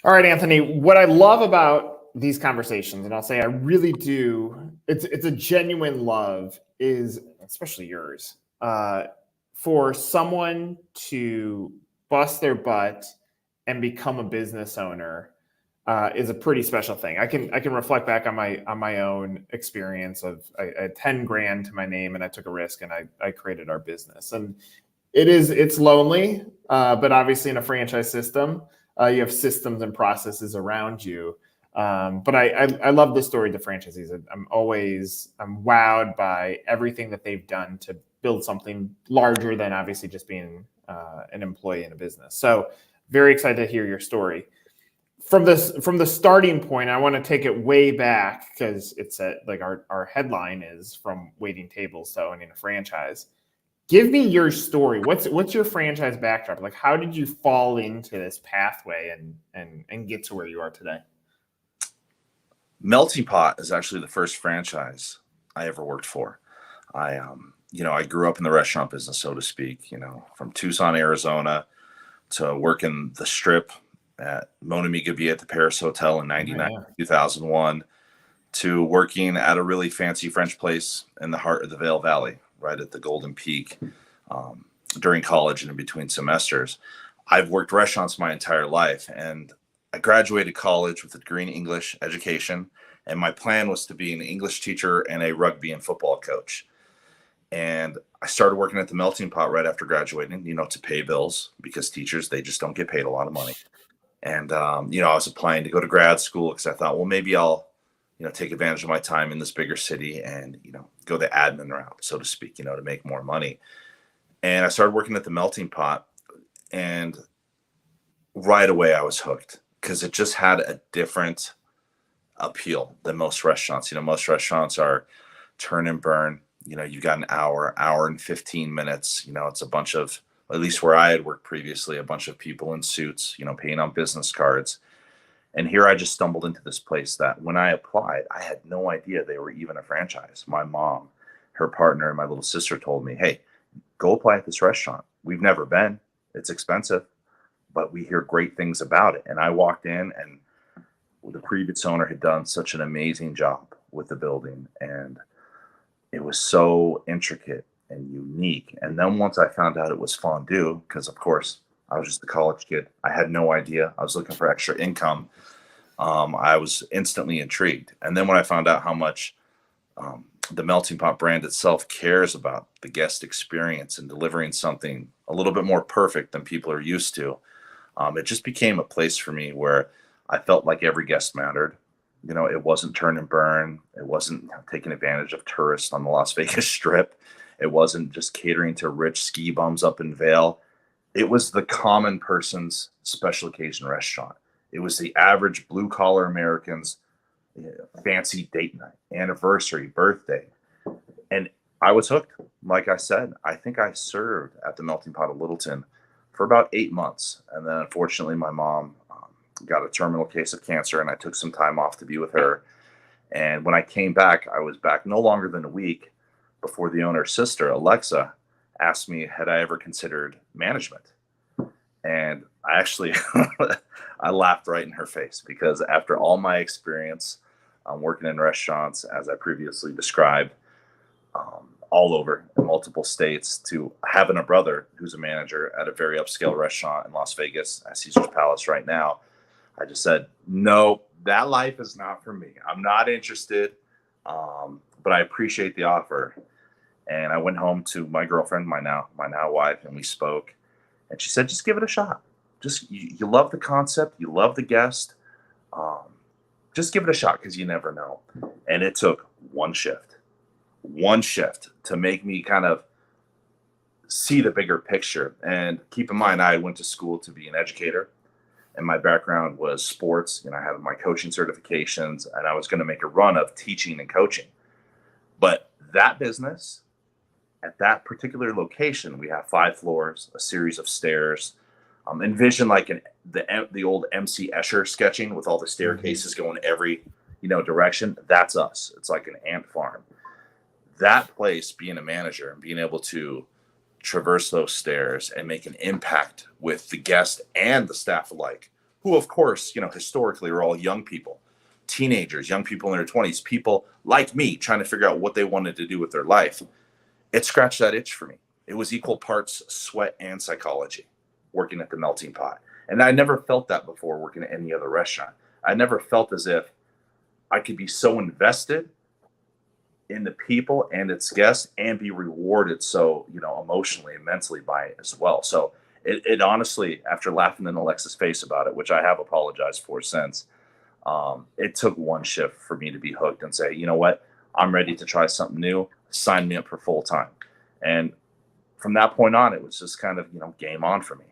All right, Anthony, what I love about these conversations, and I'll say I really do, it's a genuine love, is especially yours, for someone to bust their butt and become a business owner is a pretty special thing. I can reflect back on my own experience of I had 10 grand to my name and I took a risk and I created our business. And it's lonely, but obviously in a franchise system, you have systems and processes around you. But I love the story of the franchisees. I'm wowed by everything that they've done to build something larger than obviously just being an employee in a business. So very excited to hear your story. From the starting point, I want to take it way back because it's like our headline is from waiting tables to owning a franchise. Give me your story. What's your franchise backdrop? Like, how did you fall into this pathway and get to where you are today? Melting Pot is actually the first franchise I ever worked for. I grew up in the restaurant business, so to speak, from Tucson, Arizona to working the strip at Mona Migabia at the Paris Hotel in 99, 2001, to working at a really fancy French place in the heart of the Vail Valley, right at the Golden Peak, during college and in between semesters. I've worked restaurants my entire life, and I graduated college with a degree in English education, and my plan was to be an English teacher and a rugby and football coach. And I started working at the Melting Pot right after graduating, to pay bills, because teachers, they just don't get paid a lot of money. And, I was applying to go to grad school because I thought, well, maybe I'll, take advantage of my time in this bigger city and, go the admin route, so to speak, to make more money. And I started working at the Melting Pot, and right away I was hooked because it just had a different appeal than most restaurants. Most restaurants are turn and burn. You've got an hour and 15 minutes. It's a bunch of, at least where I had worked previously, a bunch of people in suits, paying on business cards. And here I just stumbled into this place that when I applied, I had no idea they were even a franchise. My mom, her partner, and my little sister told me, hey, go apply at this restaurant. We've never been. It's expensive, but we hear great things about it. And I walked in, and the previous owner had done such an amazing job with the building, and it was so intricate and unique. And then once I found out it was fondue, because of course I was just a college kid, I had no idea. I was looking for extra income. I was instantly intrigued. And then when I found out how much the Melting Pot brand itself cares about the guest experience and delivering something a little bit more perfect than people are used to, it just became a place for me where I felt like every guest mattered. It wasn't turn and burn. It wasn't taking advantage of tourists on the Las Vegas Strip. It wasn't just catering to rich ski bums up in Vail. It was the common person's special occasion restaurant. It was the average blue collar American's fancy date night, anniversary, birthday. And I was hooked. Like I said, I think I served at the Melting Pot of Littleton for about 8 months. And then unfortunately, my mom got a terminal case of cancer, and I took some time off to be with her. And when I came back, I was back no longer than a week before the owner's sister, Alexa, asked me, had I ever considered management? And I actually, I laughed right in her face, because after all my experience working in restaurants, as I previously described, all over in multiple states, to having a brother who's a manager at a very upscale restaurant in Las Vegas at Caesar's Palace right now, I just said, no, that life is not for me. I'm not interested, but I appreciate the offer. And I went home to my girlfriend, my now wife, and we spoke. And she said, just give it a shot. Just, you love the concept. You love the guest. Just give it a shot, because you never know. And it took one shift to make me kind of see the bigger picture. And keep in mind, I went to school to be an educator, and my background was sports. I had my coaching certifications, and I was going to make a run of teaching and coaching. But that business, at that particular location, we have 5 floors, a series of stairs. Envision like the old MC Escher sketching with all the staircases going every direction. That's us. It's like an ant farm. That place, being a manager and being able to traverse those stairs and make an impact with the guest and the staff alike who, of course, historically are all young people, teenagers, young people in their 20s, people like me trying to figure out what they wanted to do with their life. It scratched that itch for me. It was equal parts sweat and psychology working at the Melting Pot. And I never felt that before working at any other restaurant. I never felt as if I could be so invested in the people and its guests and be rewarded so, emotionally and mentally by it as well. So it honestly, after laughing in Alexa's face about it, which I have apologized for since, it took one shift for me to be hooked and say, you know what, I'm ready to try something new. Sign me up for full time. And from that point on, it was just kind of, game on for me.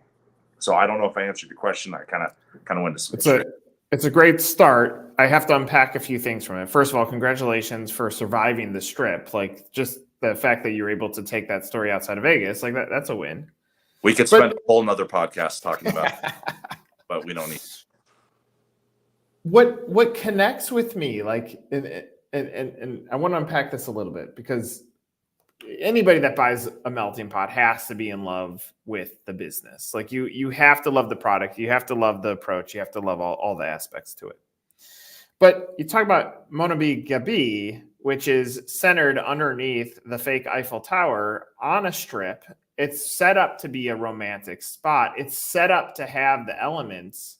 So I don't know if I answered your question. I kind of went to It's a great start. I have to unpack a few things from it. First of all, congratulations for surviving the strip. Like, just the fact that you're able to take that story outside of Vegas, like that's a win. We could spend a whole nother podcast talking about it, but we don't need. What connects with me, like, and I want to unpack this a little bit, because anybody that buys a Melting Pot has to be in love with the business. Like, you have to love the product, you have to love the approach, you have to love all the aspects to it. But you talk about Monabi Gabi, which is centered underneath the fake Eiffel Tower on a strip. It's set up to be a romantic spot. It's set up to have the elements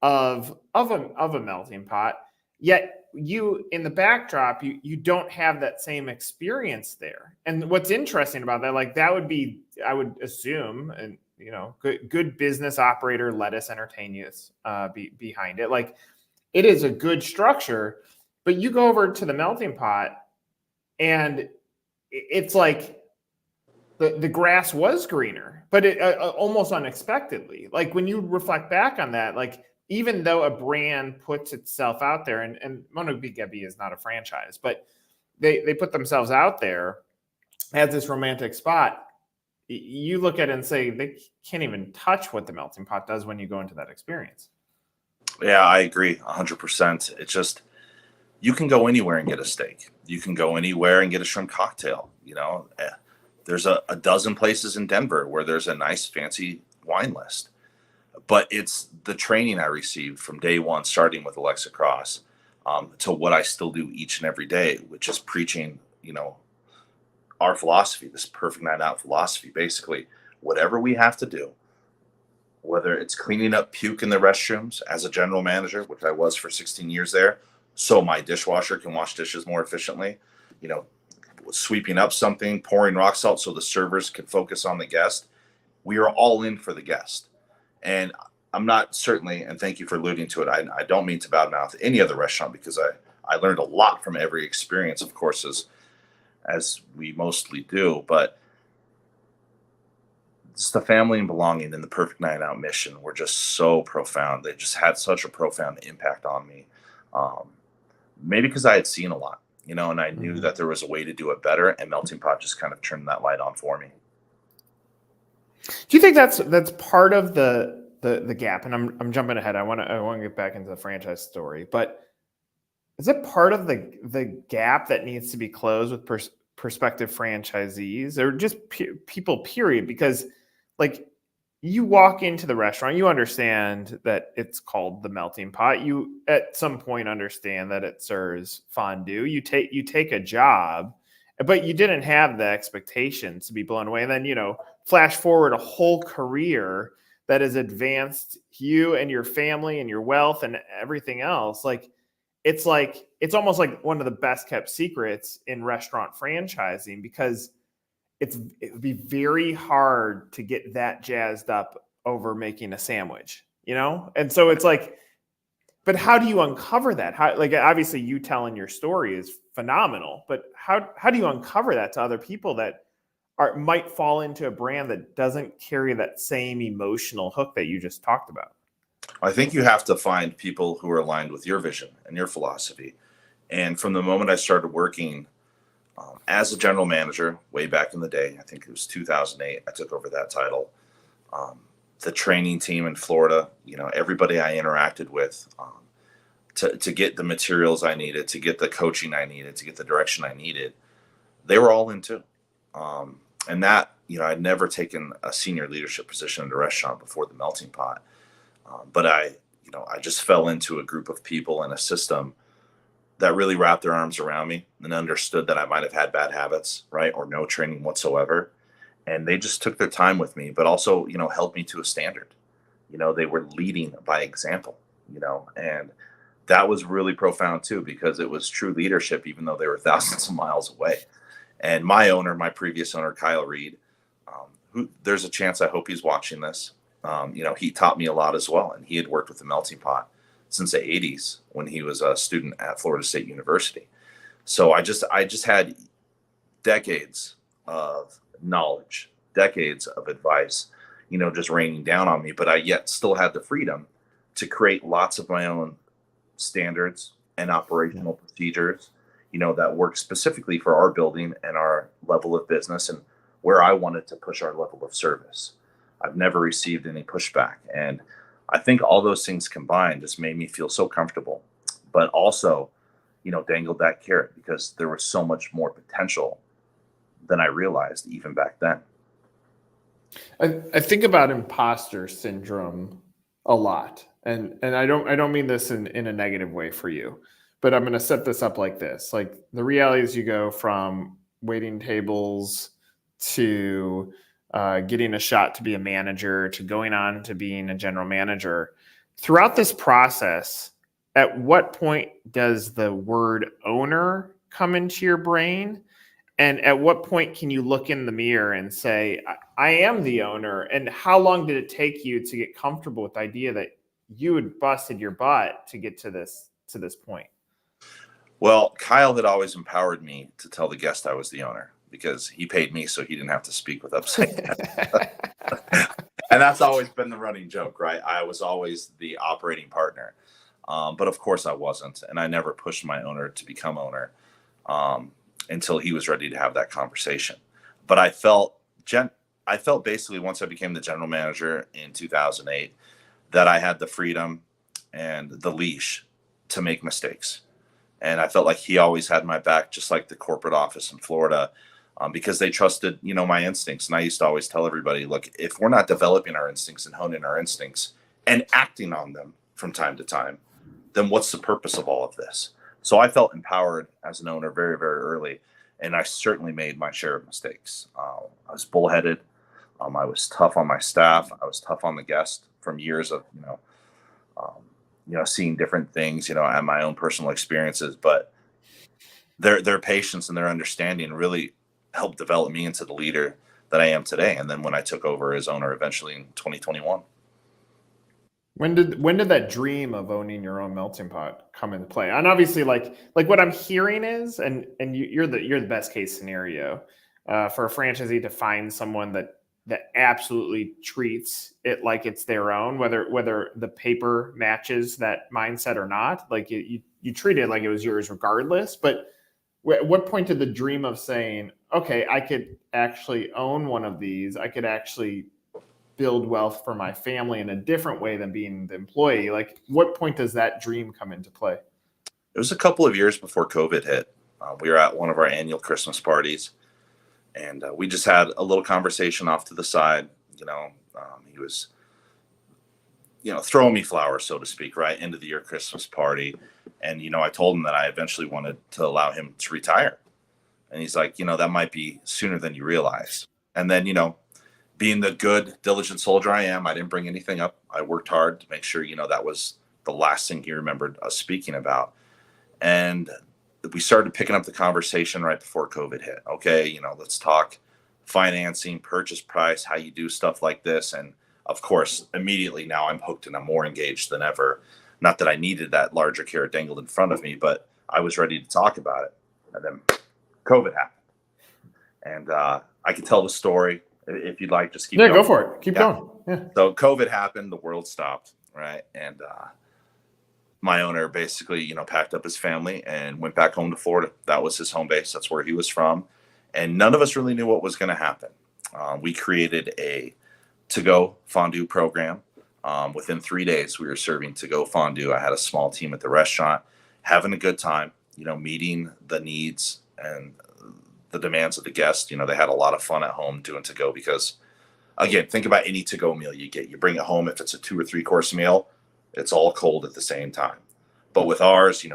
of a melting pot. Yet you, in the backdrop, you don't have that same experience there. And what's interesting about that, like, that would be, I would assume, and good business operator let us entertain you behind it. Like, it is a good structure, but you go over to the Melting Pot and it's like the grass was greener, but it almost unexpectedly. Like, when you reflect back on that, like, even though a brand puts itself out there, and Monabi Gabi is not a franchise, but they put themselves out there as this romantic spot, you look at it and say they can't even touch what the Melting Pot does when you go into that experience. Yeah, I agree 100%. It's just, you can go anywhere and get a steak. You can go anywhere and get a shrimp cocktail. There's a dozen places in Denver where there's a nice fancy wine list. But it's the training I received from day one, starting with Alexa Cross, to what I still do each and every day, which is preaching, our philosophy, this perfect night out philosophy. Basically, whatever we have to do, whether it's cleaning up puke in the restrooms as a general manager, which I was for 16 years there, so my dishwasher can wash dishes more efficiently, sweeping up something, pouring rock salt so the servers can focus on the guest. We are all in for the guest. And I'm not, certainly, and thank you for alluding to it, I don't mean to badmouth any other restaurant, because I learned a lot from every experience, of course, as we mostly do. But it's the family and belonging and the perfect night out mission were just so profound. They just had such a profound impact on me. Maybe because I had seen a lot, and I knew that there was a way to do it better, and Melting Pot just kind of turned that light on for me. Do you think that's part of the gap? And I'm jumping ahead. I want to get back into the franchise story, but is it part of the gap that needs to be closed with prospective franchisees, or just people, period? Because, like, you walk into the restaurant, you understand that it's called the Melting Pot. You at some point understand that it serves fondue. You take a job, but you didn't have the expectations to be blown away. And then, flash forward a whole career that has advanced you and your family and your wealth and everything else. It's almost like one of the best kept secrets in restaurant franchising, because it would be very hard to get that jazzed up over making a sandwich, And so it's like, but how do you uncover that? Obviously you telling your story is phenomenal, but how do you uncover that to other people that might fall into a brand that doesn't carry that same emotional hook that you just talked about? I think you have to find people who are aligned with your vision and your philosophy. And from the moment I started working as a general manager way back in the day, I think it was 2008, I took over that title. The training team in Florida, everybody I interacted with, to get the materials I needed, to get the coaching I needed, to get the direction I needed, they were all in too. And that, I'd never taken a senior leadership position in a restaurant before the Melting Pot. But I, I just fell into a group of people and a system that really wrapped their arms around me and understood that I might have had bad habits, right? Or no training whatsoever. And they just took their time with me, but also, held me to a standard. They were leading by example, and that was really profound too, because it was true leadership, even though they were thousands of miles away. And my previous owner, Kyle Reed, who there's a chance, I hope he's watching this. He taught me a lot as well. And he had worked with the Melting Pot since the 80s when he was a student at Florida State University. So I just had decades of knowledge, decades of advice, just raining down on me, but I yet still had the freedom to create lots of my own standards and operational procedures, that work specifically for our building and our level of business and where I wanted to push our level of service. I've never received any pushback. And I think all those things combined just made me feel so comfortable, but also, dangled that carrot because there was so much more potential than I realized even back then. I think about imposter syndrome a lot. And I don't mean this in a negative way for you, but I'm going to set this up like this. Like the reality is you go from waiting tables to getting a shot to be a manager to going on to being a general manager. Throughout this process, at what point does the word owner come into your brain? And at what point can you look in the mirror and say, I am the owner? And how long did it take you to get comfortable with the idea that you had busted your butt to get to this point? Well, Kyle had always empowered me to tell the guest I was the owner because he paid me so he didn't have to speak with upside down. And that's always been the running joke, right? I was always the operating partner. But of course I wasn't. And I never pushed my owner to become owner until he was ready to have that conversation. But I felt basically once I became the general manager in 2008 that I had the freedom and the leash to make mistakes. And I felt like he always had my back, just like the corporate office in Florida, because they trusted, my instincts. And I used to always tell everybody, look, if we're not developing our instincts and honing our instincts and acting on them from time to time, then what's the purpose of all of this? So I felt empowered as an owner very, very early. And I certainly made my share of mistakes. I was bullheaded. I was tough on my staff. I was tough on the guest from years of, seeing different things, and my own personal experiences, but their patience and their understanding really helped develop me into the leader that I am today. And then when I took over as owner eventually in 2021. When did that dream of owning your own melting pot come into play? And obviously, like what I'm hearing is, and you're the best case scenario for a franchisee to find someone that absolutely treats it like it's their own, whether the paper matches that mindset or not. Like you treat it like it was yours regardless. But at what point did the dream of saying, okay, I could actually own one of these, I could actually build wealth for my family in a different way than being the employee, like what point does that dream come into play? It was a couple of years before COVID hit. We were at one of our annual Christmas parties. And we just had a little conversation off to the side. He was, throwing me flowers, so to speak, right? End of the year Christmas party. And, I told him that I eventually wanted to allow him to retire. And he's like, that might be sooner than you realize. And then, being the good, diligent soldier I am, I didn't bring anything up. I worked hard to make sure, that was the last thing he remembered us speaking about. And we started picking up the conversation right before COVID hit. Okay, let's talk financing, purchase price, how you do stuff like this. And of course, immediately now I'm hooked and I'm more engaged than ever. Not that I needed that larger carrot dangled in front of me, but I was ready to talk about it. And then COVID happened. And I can tell the story if you'd like, just keep going. Go for it. Keep going. Yeah. So COVID happened, the world stopped, right? And my owner basically, packed up his family and went back home to Florida. That was his home base. That's where he was from. And none of us really knew what was going to happen. We created a to-go fondue program. Within 3 days, we were serving to-go fondue. I had a small team at the restaurant, having a good time, meeting the needs and the demands of the guests. They had a lot of fun at home doing to-go because, again, think about any to-go meal you get. You bring it home. If it's a 2 or 3 course meal, It's all cold at the same time. But with ours,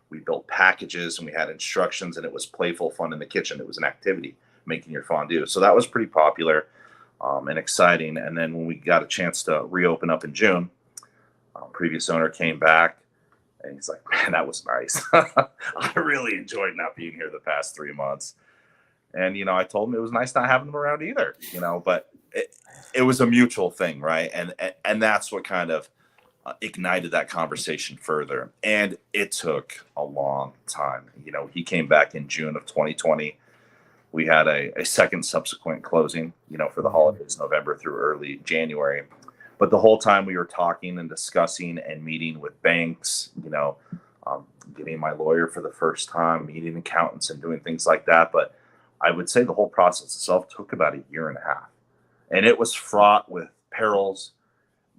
we built packages and we had instructions, and it was playful fun in the kitchen. It was an activity making your fondue. So that was pretty popular and exciting. And then when we got a chance to reopen up in June, previous owner came back and he's like, man, that was nice. I really enjoyed not being here the past 3 months. And, I told him it was nice not having them around either, but it was a mutual thing. Right. And that's what kind of ignited that conversation further. And it took a long time. He came back in June of 2020. We had a second subsequent closing, for the holidays, November through early January. But the whole time we were talking and discussing and meeting with banks, getting my lawyer for the first time, meeting accountants and doing things like that. But I would say the whole process itself took about a year and a half. And it was fraught with perils.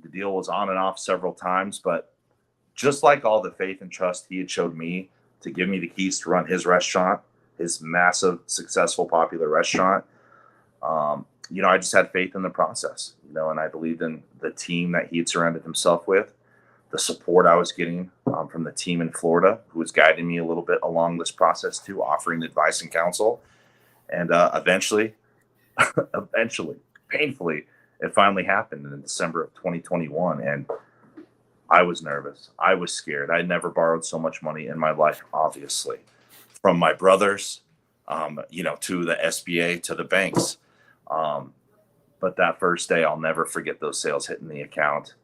The deal was on and off several times. But just like all the faith and trust he had showed me to give me the keys to run his restaurant, his massive, successful, popular restaurant, I just had faith in the process, and I believed in the team that he had surrounded himself with, the support I was getting from the team in Florida, who was guiding me a little bit along this process too, offering advice and counsel. And eventually, painfully, it finally happened in December of 2021. And I was nervous. I was scared. I had never borrowed so much money in my life, obviously, from my brothers, to the SBA, to the banks. But that first day, I'll never forget those sales hitting the account.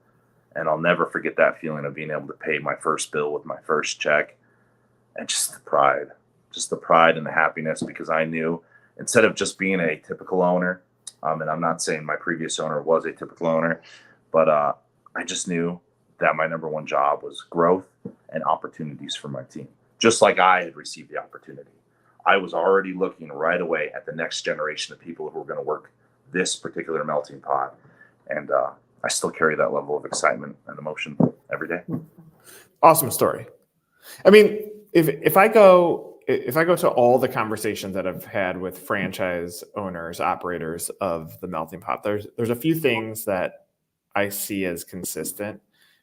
And I'll never forget that feeling of being able to pay my first bill with my first check. And just the pride and the happiness, because I knew instead of just being a typical owner, and I'm not saying my previous owner was a typical owner, but I just knew that my number one job was growth and opportunities for my team. Just like I had received the opportunity. I was already looking right away at the next generation of people who were going to work this particular melting pot. And I still carry that level of excitement and emotion every day. Awesome story. I mean, if I go to all the conversations that I've had with franchise owners, operators of the melting pot, there's a few things that I see as consistent,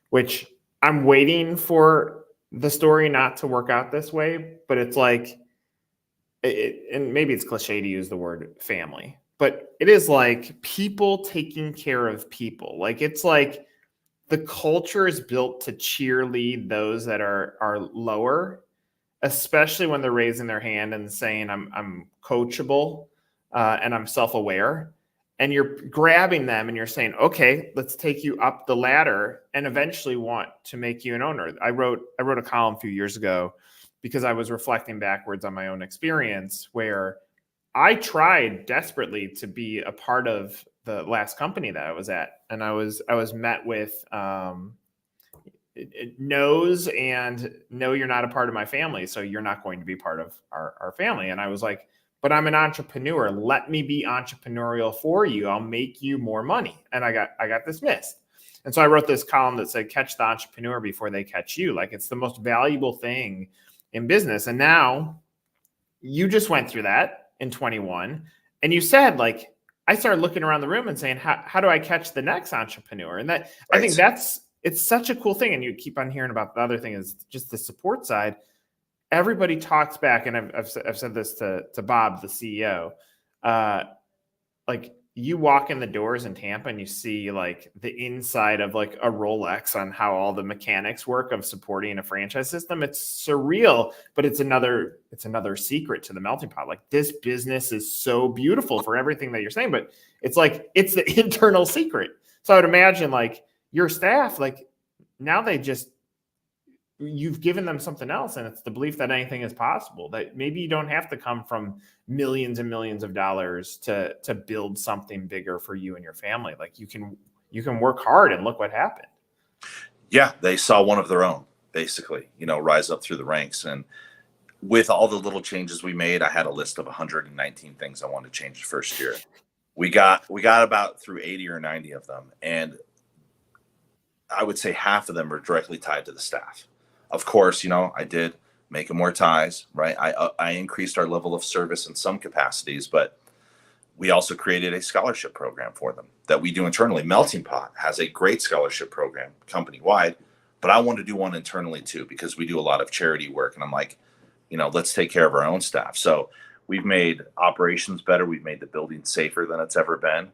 which I'm waiting for the story not to work out this way, but it's like, and maybe it's cliche to use the word family, but it is like people taking care of people. Like, it's like the culture is built to cheerlead those that are lower, especially when they're raising their hand and saying, I'm coachable and I'm self-aware. And you're grabbing them and you're saying, okay, let's take you up the ladder and eventually want to make you an owner. I wrote a column a few years ago because I was reflecting backwards on my own experience, where I tried desperately to be a part of the last company that I was at. And I was met with no's and no, you're not a part of my family, so you're not going to be part of our family. And I was like, but I'm an entrepreneur. Let me be entrepreneurial for you. I'll make you more money. And I got dismissed. And so I wrote this column that said, catch the entrepreneur before they catch you. Like, it's the most valuable thing in business. And now you just went through that in 21. And you said, like, I started looking around the room and saying, how do I catch the next entrepreneur? And that, right. I think it's such a cool thing. And you keep on hearing about the other thing is just the support side. Everybody talks back, and I've said this to Bob, the CEO. Like, you walk in the doors in Tampa and you see like the inside of like a Rolex on how all the mechanics work of supporting a franchise system. It's surreal, but it's another secret to the melting pot. Like, this business is so beautiful for everything that you're saying, but it's like, it's the internal secret. So I would imagine like your staff, like, now you've given them something else, and it's the belief that anything is possible, that maybe you don't have to come from millions and millions of dollars to build something bigger for you and your family. Like, you can work hard, and look what happened. Yeah. They saw one of their own, basically, rise up through the ranks. And with all the little changes we made, I had a list of 119 things I wanted to change the first year. We got about through 80 or 90 of them. And I would say half of them are directly tied to the staff. Of course, I did make more ties, right? I increased our level of service in some capacities, but We also created a scholarship program for them that we do internally. Melting Pot has a great scholarship program company wide, but I want to do one internally too, because we do a lot of charity work. And I'm like, let's take care of our own staff. So we've made operations better. We've made the building safer than it's ever been.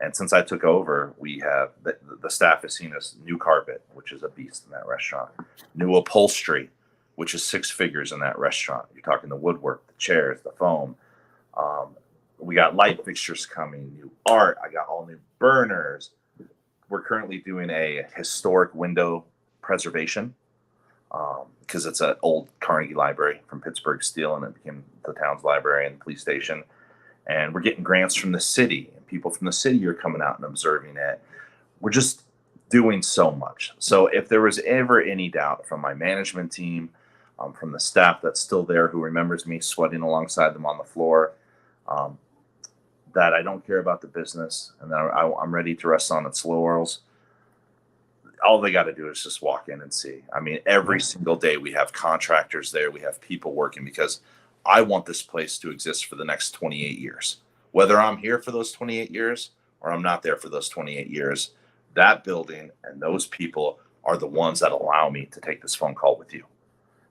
And since I took over, we have the staff has seen us new carpet, which is a beast in that restaurant, new upholstery, which is 6 figures in that restaurant. You're talking the woodwork, the chairs, the foam. We got light fixtures coming, new art. I got all new burners. We're currently doing a historic window preservation because it's an old Carnegie Library from Pittsburgh Steel, and it became the town's library and police station. And we're getting grants from the city, and people from the city are coming out and observing it. We're just doing so much. So if there was ever any doubt from my management team, from the staff that's still there who remembers me sweating alongside them on the floor, that I don't care about the business and that I'm ready to rest on its laurels, all they got to do is just walk in and see. I mean, every single day we have contractors there. We have people working because I want this place to exist for the next 28 years. Whether I'm here for those 28 years or I'm not there for those 28 years, that building and those people are the ones that allow me to take this phone call with you.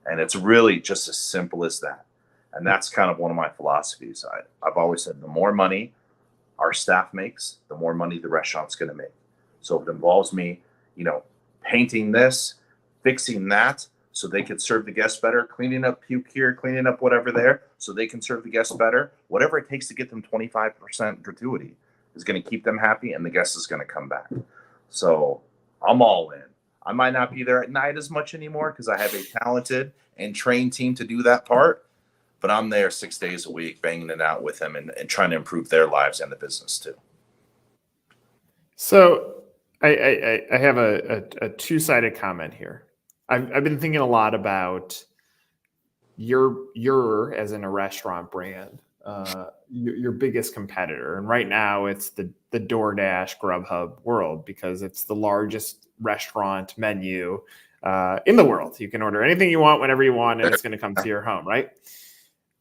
And it's really just as simple as that. And that's kind of one of my philosophies. I've always said the more money our staff makes, the more money the restaurant's going to make. So if it involves me, painting this, fixing that, so they can serve the guests better, cleaning up puke here, cleaning up whatever there, so they can serve the guests better, whatever it takes to get them 25% gratuity is going to keep them happy, and the guest is going to come back. So I'm all in. I might not be there at night as much anymore because I have a talented and trained team to do that part. But I'm there 6 days a week, banging it out with them and trying to improve their lives and the business too. So I have a two-sided comment here. I've been thinking a lot about your as in a restaurant brand, your biggest competitor. And right now it's the DoorDash, Grubhub world because it's the largest restaurant menu in the world. You can order anything you want, whenever you want, and it's going to come to your home, right?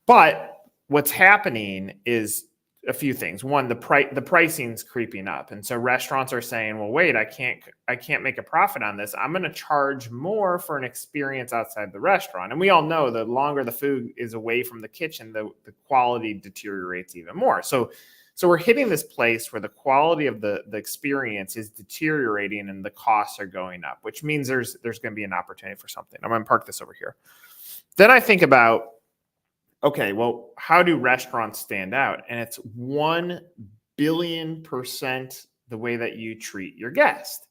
But what's happening is a few things. One, the pricing's creeping up. And so restaurants are saying, well, wait, I can't make a profit on this. I'm going to charge more for an experience outside the restaurant. And we all know the longer the food is away from the kitchen, the quality deteriorates even more. So we're hitting this place where the quality of the experience is deteriorating and the costs are going up, which means there's going to be an opportunity for something. I'm going to park this over here. Then I think about, okay, well, how do restaurants stand out? And it's 1,000,000,000% the way that you treat your guest.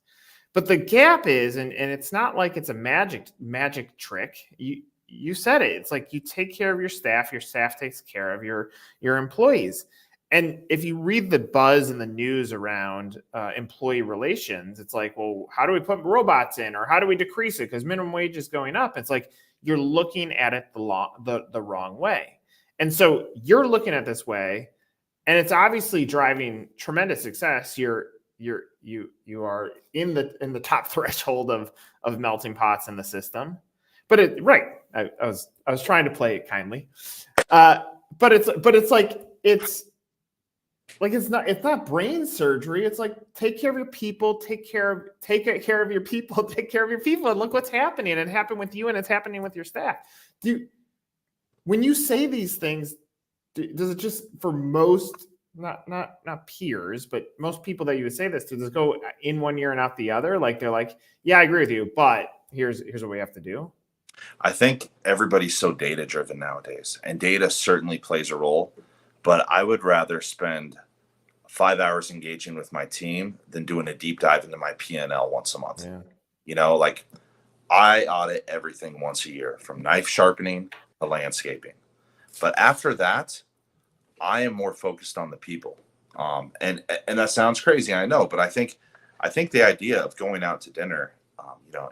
But the gap is, and it's not like it's a magic trick. You said it. It's like you take care of your staff takes care of your employees. And if you read the buzz in the news around employee relations, it's like, well, how do we put robots in, or how do we decrease it because minimum wage is going up? It's like you're looking at it the wrong way. And so you're looking at this way, and it's obviously driving tremendous success. You are in the top threshold of melting pots in the system. But I was trying to play it kindly. But it's not brain surgery. It's like take care of your people, take care of your people, take care of your people. And look what's happening. It happened with you, and it's happening with your staff. When you say these things, does it just for most not peers, but most people that you would say this to, just go in one ear and out the other? Like they're like, yeah, I agree with you, but here's what we have to do. I think everybody's so data driven nowadays, and data certainly plays a role. But I would rather spend 5 hours engaging with my team than doing a deep dive into my P&L once a month. Yeah. Like I audit everything once a year, from knife sharpening to landscaping. But after that, I am more focused on the people. And that sounds crazy, I know, but I think the idea of going out to dinner,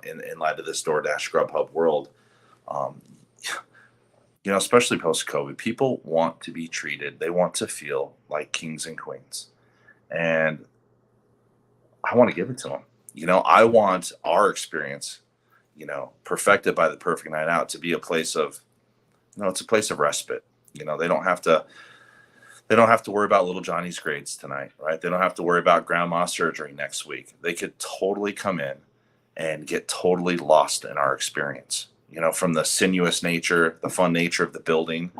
in light of this DoorDash Grubhub world, especially post-COVID, people want to be treated. They want to feel like kings and queens. And I want to give it to them. I want our experience, perfected by the perfect night out, to be a place of, it's a place of respite. They don't have to They don't have to worry about little Johnny's grades tonight, right? They don't have to worry about grandma's surgery next week. They could totally come in and get totally lost in our experience, from the sinuous nature, the fun nature of the building,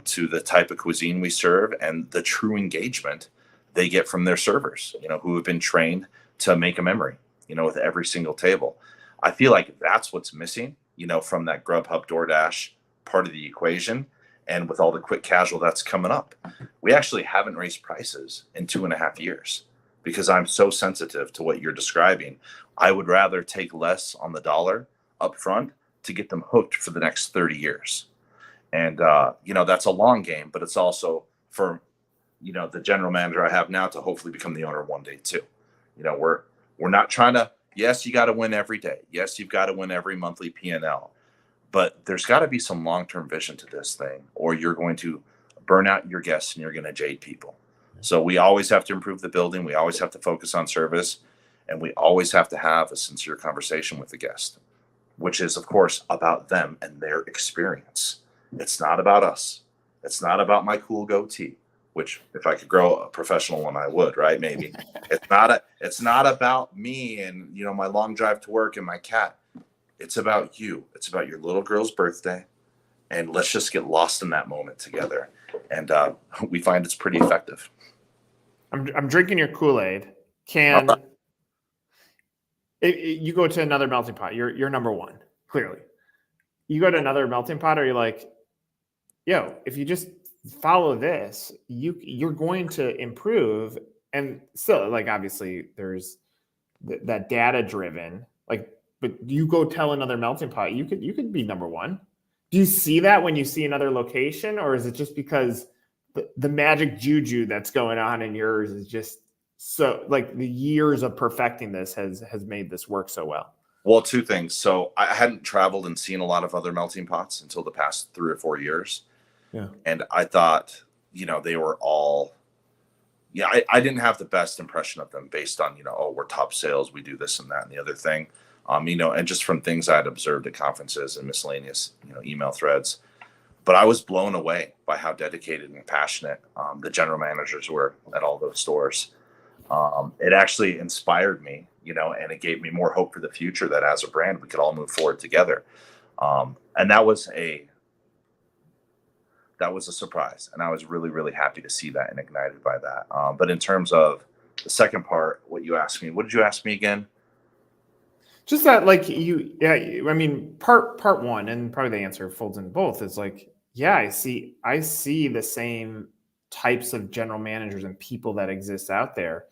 to the type of cuisine we serve and the true engagement they get from their servers, who have been trained to make a memory, with every single table. I feel like that's what's missing, from that Grubhub DoorDash part of the equation. And with all the quick casual that's coming up, we actually haven't raised prices in 2.5 years because I'm so sensitive to what you're describing. I would rather take less on the dollar up front to get them hooked for the next 30 years. And, that's a long game, but it's also for, the general manager I have now to hopefully become the owner one day too. We're not trying to, yes, you got to win every day. Yes, you've got to win every monthly P&L. But there's got to be some long-term vision to this thing, or you're going to burn out your guests and you're going to jade people. So we always have to improve the building. We always have to focus on service, and we always have to have a sincere conversation with the guest, which is, of course, about them and their experience. It's not about us. It's not about my cool goatee, which if I could grow a professional one, I would, right? Maybe. It's not about me and, my long drive to work and my cat. It's about you. It's about your little girl's birthday. And let's just get lost in that moment together. And we find it's pretty effective. I'm drinking your Kool-Aid. You go to another melting pot. You're number one, clearly. You go to another melting pot, or you're like, yo, if you just follow this, you're going to improve. And still, like, obviously there's that data driven, like, but you go tell another melting pot, you could be number one. Do you see that when you see another location, or is it just because the magic juju that's going on in yours is just so, like, the years of perfecting this has made this work so well? Well, two things. So I hadn't traveled and seen a lot of other melting pots until the past 3 or 4 years. Yeah. And I thought, they were all, I didn't have the best impression of them based on, we're top sales, we do this and that and the other thing. And just from things I had observed at conferences and miscellaneous, email threads. But I was blown away by how dedicated and passionate the general managers were at all those stores. It actually inspired me, and it gave me more hope for the future that as a brand, we could all move forward together. And that was a surprise. And I was really, really happy to see that and ignited by that. But in terms of the second part, what you asked me, what did you ask me again? Just that, like, part one, and probably the answer folds in both, is like, yeah, I see the same types of general managers and people that exist out there.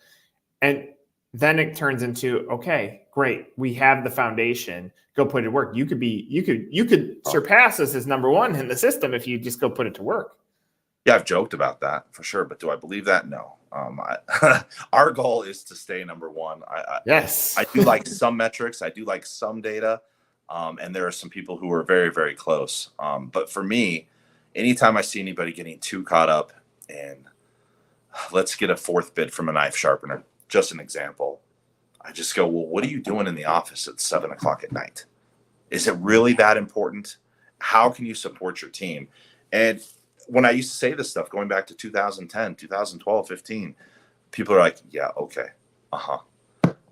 And then it turns into, okay, great, we have the foundation, go put it to work. You could surpass us as number one in the system if you just go put it to work. Yeah, I've joked about that for sure, but do I believe that? No. Our goal is to stay number one. Yes. I do like some metrics. I do like some data. And there are some people who are very, very close. But for me, anytime I see anybody getting too caught up and let's get a fourth bid from a knife sharpener, just an example, I just go, well, what are you doing in the office at 7:00 at night? Is it really that important? How can you support your team? And when I used to say this stuff, going back to 2010, 2012, 15, people are like, yeah, okay.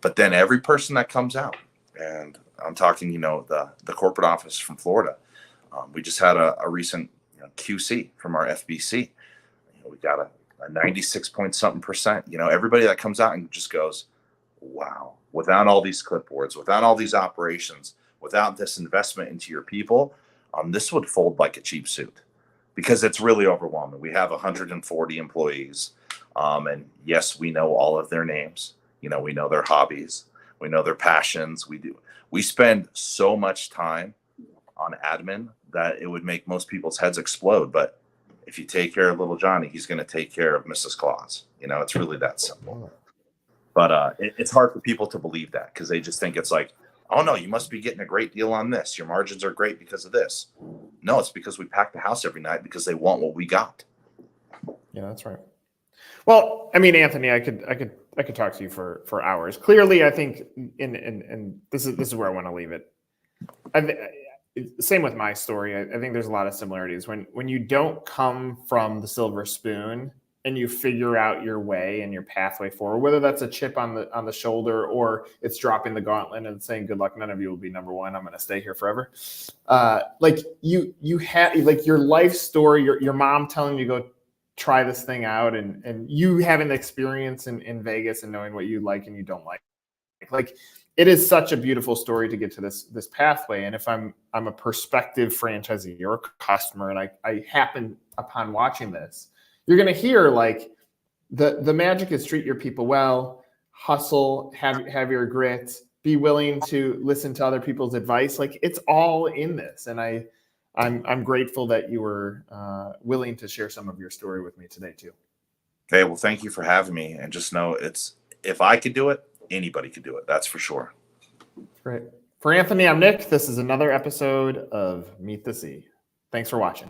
But then every person that comes out, and I'm talking, the corporate office from Florida, we just had a recent QC from our FBC. We got a 96 point something percent. Everybody that comes out and just goes, wow, without all these clipboards, without all these operations, without this investment into your people, this would fold like a cheap suit. Because it's really overwhelming. We have 140 employees. And yes, we know all of their names. We know their hobbies. We know their passions. We spend so much time on admin that it would make most people's heads explode. But if you take care of little Johnny, he's going to take care of Mrs. Claus. It's really that simple. But it's hard for people to believe that because they just think it's like, oh, no, you must be getting a great deal on this. Your margins are great because of this. No, it's because we pack the house every night because they want what we got. Yeah, that's right. Well, I mean, Anthony, I could talk to you for hours. Clearly, I think, and this is where I want to leave it. same with my story. I think there's a lot of similarities when you don't come from the silver spoon and you figure out your way and your pathway forward, whether that's a chip on the shoulder or it's dropping the gauntlet and saying, good luck, none of you will be number one, I'm going to stay here forever. Like you have like your life story, your mom telling you to go try this thing out, and you having the experience in Vegas and knowing what you like and you don't like it is such a beautiful story to get to this pathway. And if I'm a prospective franchisee or customer and I happen upon watching this, you're going to hear like the magic is treat your people well, hustle, have your grit, be willing to listen to other people's advice. Like it's all in this. And I'm grateful that you were willing to share some of your story with me today too. Okay, well, thank you for having me. And just know if I could do it, anybody could do it. That's for sure. Great. For Anthony, I'm Nick. This is another episode of Meet the Sea. Thanks for watching.